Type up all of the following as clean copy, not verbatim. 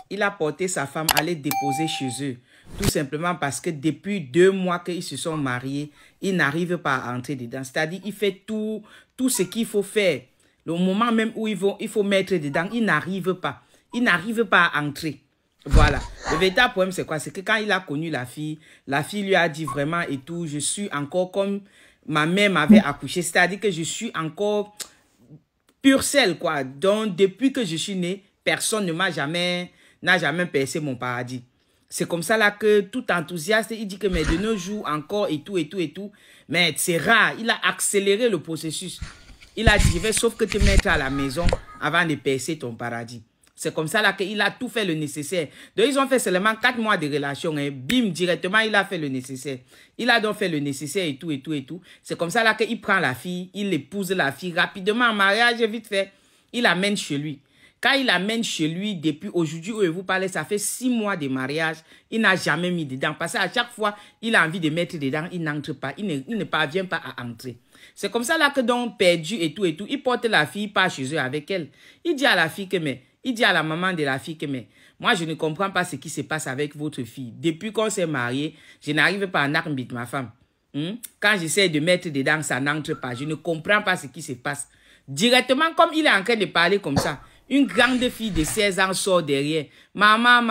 il a porté sa femme à les déposer chez eux. Tout simplement parce que depuis 2 mois qu'ils se sont mariés, il n'arrive pas à entrer dedans. C'est-à-dire, il fait tout ce qu'il faut faire. Le moment même où il faut mettre dedans, il n'arrive pas. Il n'arrive pas à entrer. Voilà. Le véritable problème, c'est quoi? C'est que quand il a connu la fille lui a dit vraiment et tout, je suis encore comme ma mère m'avait accouché. C'est-à-dire que je suis encore pur sel, quoi. Donc, depuis que je suis né, personne n'a jamais percé mon paradis. C'est comme ça là que tout enthousiaste, il dit que mais de nos jours encore et tout. Mais c'est rare, il a accéléré le processus. Il a dit, je vais sauf que te mettre à la maison avant de percer ton paradis. C'est comme ça là qu'il a tout fait le nécessaire. Donc ils ont fait seulement 4 mois de relation. Et bim, directement, il a fait le nécessaire. Il a donc fait le nécessaire et tout. C'est comme ça là qu'il prend la fille, il épouse la fille rapidement en mariage, vite fait. Il l'amène chez lui. Quand il l'amène chez lui, depuis aujourd'hui où je vous parlais, ça fait 6 mois de mariage, il n'a jamais mis dedans. Parce qu'à chaque fois, il a envie de mettre dedans, il n'entre pas. Il ne parvient pas à entrer. C'est comme ça là que donc, perdu et tout, il porte la fille, part chez eux avec elle. Il dit à la fille que, mais, il dit à la maman de la fille que, mais, moi, je ne comprends pas ce qui se passe avec votre fille. Depuis qu'on s'est marié, je n'arrive pas à arbitre ma femme. Quand j'essaie de mettre dedans, ça n'entre pas. Je ne comprends pas ce qui se passe. Directement, comme il est en train de parler comme ça, une grande fille de 16 ans sort derrière. Maman.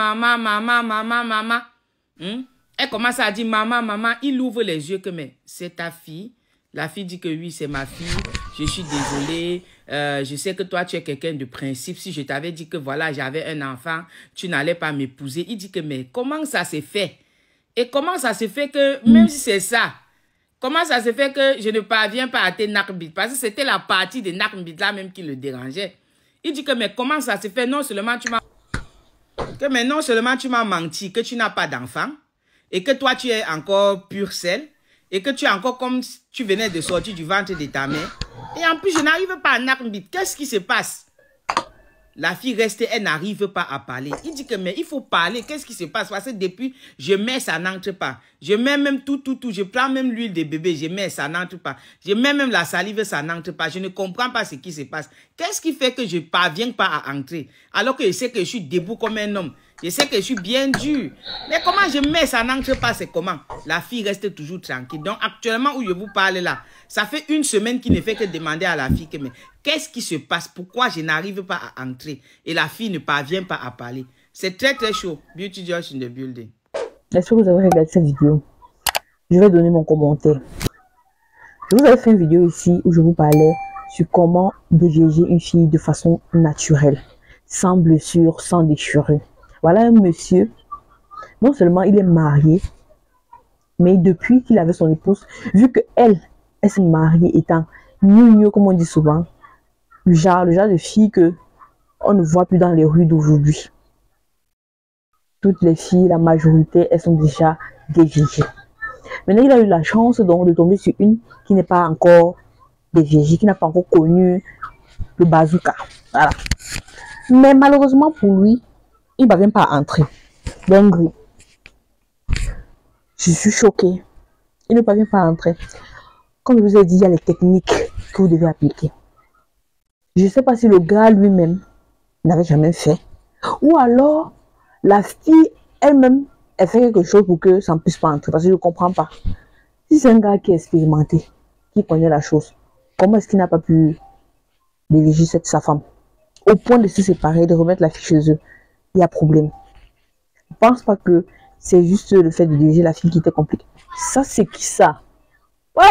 Elle commence à dire maman. Il ouvre les yeux que, mais c'est ta fille. La fille dit que oui, c'est ma fille. Je suis désolée. Je sais que toi, tu es quelqu'un de principe. Si je t'avais dit que voilà, j'avais un enfant, tu n'allais pas m'épouser. Il dit que, mais comment ça s'est fait? Et comment ça se fait que, même si c'est ça, comment ça se fait que je ne parviens pas à te nakbit? Parce que c'était la partie de nakbit là même qui le dérangeait. Il dit que, mais comment ça se fait? Non seulement tu m'as menti, que tu n'as pas d'enfant, et que toi, tu es encore pur sel, et que tu es encore comme si tu venais de sortir du ventre de ta mère. Et en plus, je n'arrive pas à nakbit. Qu'est-ce qui se passe? La fille reste, elle n'arrive pas à parler. Il dit que, mais il faut parler. Qu'est-ce qui se passe? Parce que depuis, je mets, ça n'entre pas. Je mets même tout. Je prends même l'huile de bébé, je mets, ça n'entre pas. Je mets même la salive, ça n'entre pas. Je ne comprends pas ce qui se passe. Qu'est-ce qui fait que je ne parviens pas à entrer? Alors que je sais que je suis debout comme un homme. Je sais que je suis bien dur. Mais comment je mets, ça n'entre pas, c'est comment? La fille reste toujours tranquille. Donc, actuellement où je vous parle là, ça fait 1 semaine qu'il ne fait que demander à la fille que, mais qu'est-ce qui se passe? Pourquoi je n'arrive pas à entrer? Et la fille ne parvient pas à parler. C'est très chaud. Beauty Josh in the building. Est-ce que vous avez regardé cette vidéo? Je vais donner mon commentaire. Je vous avais fait une vidéo ici où je vous parlais sur comment dévieger une fille de façon naturelle, sans blessure, sans déchirure. Voilà un monsieur, non seulement il est marié, mais depuis qu'il avait son épouse, vu qu'elle s'est mariée étant mieux comme on dit souvent, le genre de fille que on ne voit plus dans les rues d'aujourd'hui. Toutes les filles, la majorité, elles sont déjà déviégées. Maintenant, il a eu la chance donc de tomber sur une qui n'est pas encore déviégée, qui n'a pas encore connu le bazooka. Voilà. Mais malheureusement pour lui, il ne va même pas entrer. Donc, je suis choquée. Il ne parvient pas à entrer. Comme je vous ai dit, il y a les techniques que vous devez appliquer. Je ne sais pas si le gars lui-même n'avait jamais fait. Ou alors, la fille elle-même, elle fait quelque chose pour que ça ne puisse pas entrer. Parce que je ne comprends pas. Si c'est un gars qui est expérimenté, qui connaît la chose, comment est-ce qu'il n'a pas pu diriger sa femme? Au point de se séparer, de remettre la fille chez eux, il y a problème. Je ne pense pas que c'est juste le fait de diriger la fille qui était compliqué. Ça, c'est qui ça? Ouais!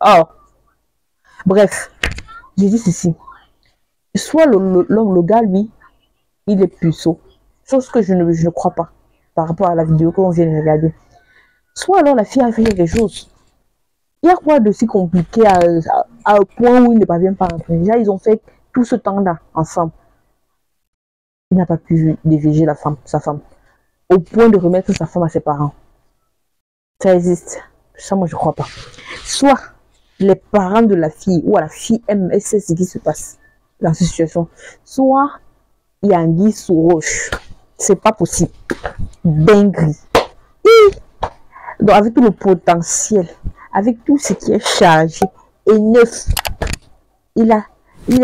Oh! Bref, j'ai dit ceci. Soit le gars, lui, il est puceau. Chose que je ne crois pas par rapport à la vidéo que l'on vient de regarder. Soit alors la fille a fait quelque chose. Il y a quoi de si compliqué à un point où il ne parvient pas à entrer? Déjà, ils ont fait tout ce temps-là ensemble. Il n'a pas pu déviger sa femme, au point de remettre sa femme à ses parents. Ça existe. Ça, moi, je ne crois pas. Soit les parents de la fille, ou à la fille elle sait ce qui se passe dans cette situation. Soit il y a un guide sous roche. C'est pas possible. Dinguerie. Donc, avec tout le potentiel, avec tout ce qui est chargé et neuf, il a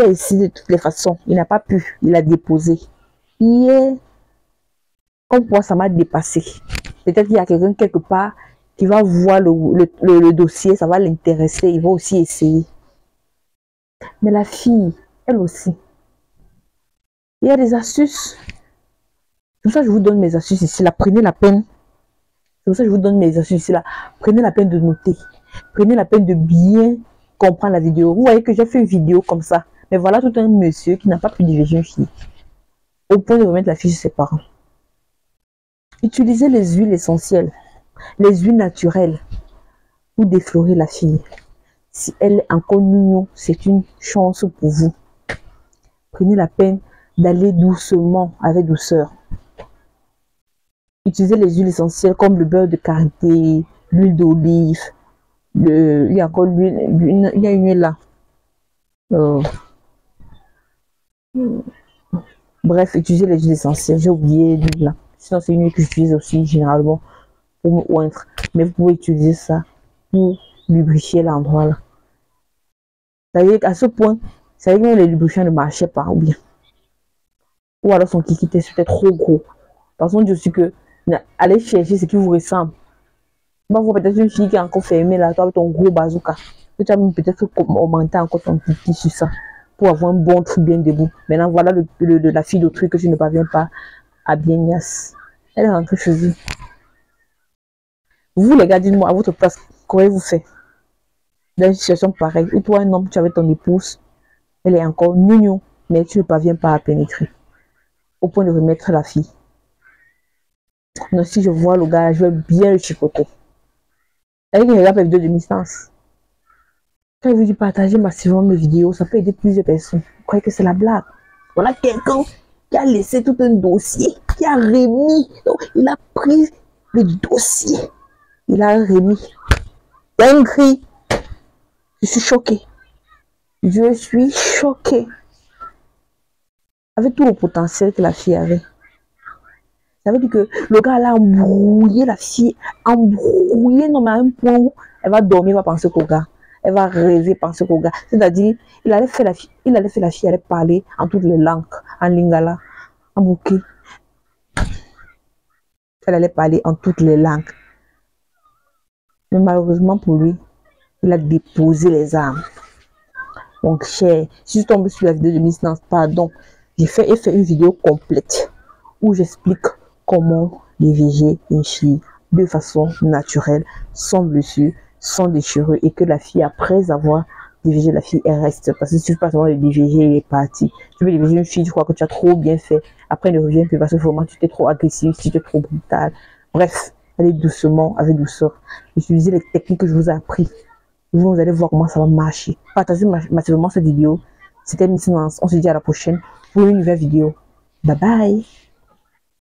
essayé de toutes les façons. Il n'a pas pu. Il a déposé. Hier, comme quoi ça m'a dépassé. Peut-être qu'il y a quelqu'un quelque part qui va voir le dossier, ça va l'intéresser, il va aussi essayer. Mais la fille, elle aussi. Il y a des astuces. C'est pour ça que je vous donne mes astuces ici. Là, prenez la peine. C'est pour ça que je vous donne mes astuces ici. Là. Prenez la peine de noter. Prenez la peine de bien comprendre la vidéo. Vous voyez que j'ai fait une vidéo comme ça. Mais voilà tout un monsieur qui n'a pas pu diriger une fille. Au point de remettre la fille chez ses parents. Utilisez les huiles essentielles. Les huiles naturelles. Pour déflorer la fille. Si elle est encore nounou, c'est une chance pour vous. Prenez la peine d'aller doucement, avec douceur. Utilisez les huiles essentielles comme le beurre de karité, l'huile d'olive, il y a encore l'huile, il y a une huile là. Bref, utilisez les huiles essentielles. J'ai oublié l'huile là. Sinon, c'est une huile que j'utilise aussi généralement pour me oindre. Mais vous pouvez utiliser ça pour lubrifier l'endroit là. C'est-à-dire qu'à ce point, ça veut dire que les lubrifiants ne marchaient pas ou bien. Ou alors son kiki était trop gros. Par contre, je suis que allez chercher ce qui vous ressemble. Moi, vous peut-être une fille qui est encore fermée là, toi avec ton gros bazooka. Tu as peut-être augmenter encore ton kiki sur ça pour avoir un bon truc bien debout. Maintenant, voilà la fille de truc que je ne parviens pas à bien niasse. Elle est rentrée chez vous. Vous, les gars, dites-moi à votre place, qu'auriez-vous fait dans une situation pareille où toi, un homme, tu avais ton épouse, elle est encore mignon, mais tu ne parviens pas à pénétrer au point de remettre la fille. Non, si je vois le gars, je vais bien le chicoter. Avec une regarde la vidéo de distance. Quand je vous dis partager massivement mes vidéos, ça peut aider plusieurs personnes. Vous croyez que c'est la blague? Voilà quelqu'un qui a laissé tout un dossier, qui a remis. Donc, il a pris le dossier. Il a remis. Il y a un cri. Je suis choquée. Je suis choquée. Avec tout le potentiel que la fille avait. Ça veut dire que le gars a embrouillé la fille, embrouillé, non mais à un point où elle va dormir, elle va penser qu'au gars. Elle va rêver, penser qu'au gars. C'est-à-dire, il allait faire la fille, elle allait parler en toutes les langues, en lingala, en bouquet. Elle allait parler en toutes les langues. Mais malheureusement pour lui, il a déposé les armes. Donc, cher, si je tombe sur la vidéo de Miss Nance, pardon, j'ai fait une vidéo complète où j'explique comment diriger une fille de façon naturelle, sans blessure, sans déchirure, et que la fille, après avoir dirigé la fille, elle reste. Parce que si tu ne peux pas seulement le diriger, elle est partie. Tu veux diriger une fille, tu crois que tu as trop bien fait. Après, elle ne revient plus parce que vraiment, tu étais trop agressif, tu étais trop brutal. Bref, allez doucement, avec douceur. Utilisez les techniques que je vous ai appris. Vous allez voir comment ça va marcher. Partagez massivement cette vidéo. C'était Miss Nance. On se dit à la prochaine pour une nouvelle vidéo. Bye bye.